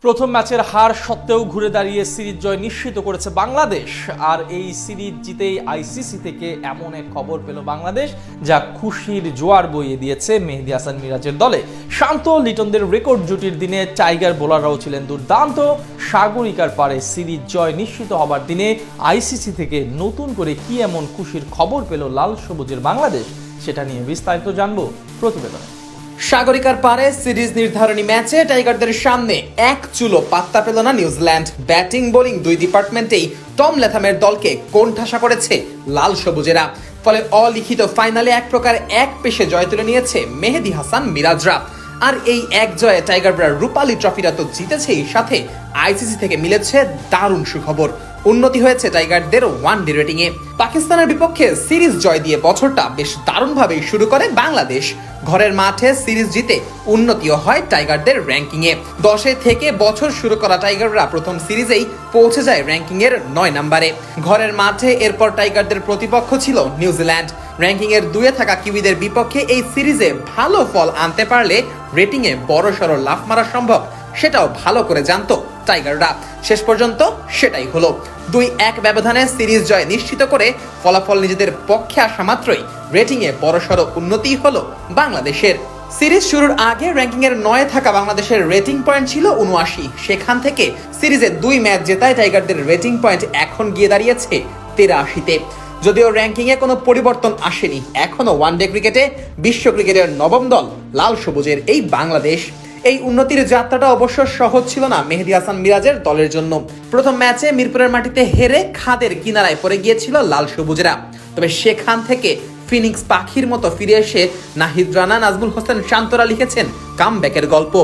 প্রথম ম্যাচের হার সত্ত্বেও ঘুরে দাঁড়িয়ে সিরিজ জয় নিশ্চিত করেছে বাংলাদেশ। আর এই সিরিজ জিতেই আইসিসি থেকে এমন এক খবর পেল বাংলাদেশ, যা খুশির জোয়ার বইয়ে দিয়েছে মেহেদী হাসান মিরাজের দলে। শান্ত লিটনদের রেকর্ড জুটির দিনে টাইগার বোলাররাও ছিলেন দুর্দান্ত। সাগরিকার পারে সিরিজ জয় নিশ্চিত হবার দিনে আইসিসি থেকে নতুন করে কি এমন খুশির খবর পেল লাল সবুজের বাংলাদেশ, সেটা নিয়ে বিস্তারিত জানবো প্রতিবেদনে। সাগরিকার পারে সিরিজ নির্ধারণী ম্যাচে টাইগারদের সামনে এক চুলো পাত্তা পেল না নিউজিল্যান্ড। ব্যাটিং বোলিং দুই ডিপার্টমেন্টেই টম ল্যাথামের দলকে কোণঠাসা করেছে লাল সবুজেরা। ফলে অলিখিত ফাইনালে এক প্রকার এক পেশে জয় তুলে নিয়েছে মেহেদী হাসান মিরাজরা। আর এই এক জয়ে টাইগাররা রূপালী ট্রফিটা তো জিতেছেই, সাথে আইসিসি থেকে মিলেছে দারুণ সুখবর। উন্নতি হয়েছে টাইগারদের ওয়ানডে রেটিং এ। পাকিস্তানের বিপক্ষে সিরিজ জয় দিয়ে বছরটা বেশ দারুণভাবেই শুরু করে বাংলাদেশ। ঘরের মাঠে সিরিজ জিতে উন্নতিও হয় টাইগারদের র্যাঙ্কিং এ। 10 থেকে বছর শুরু করা টাইগাররা প্রথম সিরিজেই পৌঁছে যায় র্যাঙ্কিং এর 9 নম্বরে। ঘরের মাঠে এরপর টাইগারদের প্রতিপক্ষ ছিল নিউজিল্যান্ড। র্যাঙ্কিং এর 2-এ থাকা কিউইদের বিপক্ষে এই সিরিজে ভালো ফল আনতে পারলে রেটিং এ বড়সড় লাফ মারা সম্ভব, সেটাও ভালো করে জানতো টাইগাররা। শেষ পর্যন্ত সেটাই হলো। 2-1 ব্যবধানে সিরিজ জয় নিশ্চিত করে ফলাফল নিজেদের পক্ষে আসা মাত্রই রেটিং এ বড়সড় উন্নতি হলো বাংলাদেশের। সিরিজ শুরুর আগে র্যাঙ্কিং এর 9-এ থাকা বাংলাদেশের রেটিং পয়েন্ট ছিল 79। সেখান থেকে সিরিজে 2 ম্যাচ জেতায় টাইগারদের রেটিং পয়েন্ট এখন গিয়ে দাঁড়িয়েছে 83-তে। যদিও র্যাঙ্কিং এ কোনো পরিবর্তন আসেনি, এখনো ওয়ানডে ক্রিকেটে বিশ্ব ক্রিকেটের নবম দল লাল সবুজের এই বাংলাদেশ। এই উন্নতির যাত্রাটা অবশ্য সহজ ছিল না মেহেদী হাসান মিরাজের দলের জন্য। প্রথম ম্যাচে মিরপুরের মাটিতে হেরে খাদের কিনারায় পড়ে গিয়েছিল লাল সবুজেরা। তবে সেখান থেকে ফিনিক্স পাখির মতো ফিরে এসে নাহিদ রানা, নাজমুল হোসেন শান্তরা লিখেছেন কামব্যাকের গল্প।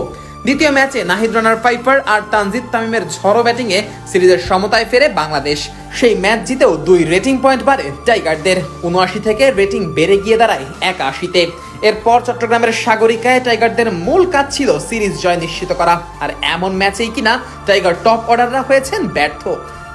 দ্বিতীয় ম্যাচে নাহিদ রানার পাইপার আর তানজিদ তামিমের ঝড়ো ব্যাটিংয়ে সিরিজের সমতায় ফেরে বাংলাদেশ। সেই ম্যাচ জিতেও 2 রেটিং পয়েন্ট বাড়ে টাইগারদের। 79 থেকে রেটিং বেড়ে গিয়ে দাঁড়ায় 81-তে। এরপর চট্টগ্রামের সাগরিকায় টাইগারদের মূল কাজ ছিল সিরিজ জয় নিশ্চিত করা। আর এমন ম্যাচেই কিনা টাইগার টপ অর্ডাররা হয়েছেন ব্যর্থ।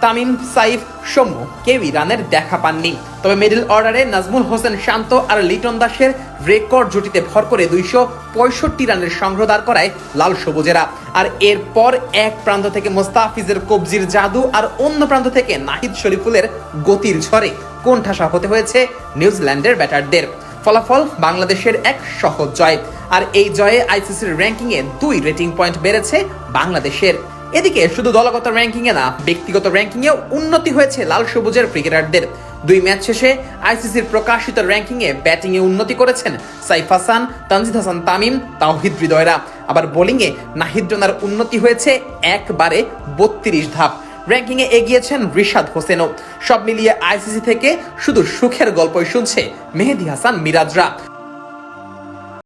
তামিম, সাইফ, সৌম্য কেউই রানের দেখা পাননি। তবে মিডল অর্ডারে নাজমুল হোসেন শান্ত আর লিটন দাসের রেকর্ড জুটিতে ভর করে 265 রানের সংগ্রহ দাঁড় করায় লাল সবুজেরা। আর এরপর এক প্রান্ত থেকে মোস্তাফিজের কবজির জাদু আর অন্য প্রান্ত থেকে নাহিদ শরীফুলের গতির ঝড়ে কোণঠাসা হতে হয়েছে নিউজিল্যান্ডের ব্যাটারদের। ফলাফল বাংলাদেশের এক সহজ জয়। আর এই জয়ে আইসিসির র্যাঙ্কিং এ 2 রেটিং পয়েন্ট বেড়েছে বাংলাদেশের। এদিকে শুধু দলগত র্যাঙ্কিং এ না, ব্যক্তিগত র্যাঙ্কিং এও উন্নতি হয়েছে লাল সবুজের ক্রিকেটারদের। 2 ম্যাচ শেষে আইসিসির প্রকাশিত র্যাঙ্কিং এ ব্যাটিং এ উন্নতি করেছেন সাইফ হাসান, তানজিদ হাসান তামিম, তাওহিদ হৃদয়রা। আবার বোলিং এ নাহিদ রানার উন্নতি হয়েছে একবারে 32 ধাপ। র্যাঙ্কিং এ এগিয়েছেন রিশাদ হোসেনও। সব মিলিয়ে আইসিসি থেকে শুধু সুখের গল্পই শুনছে মেহেদী হাসান মিরাজরা।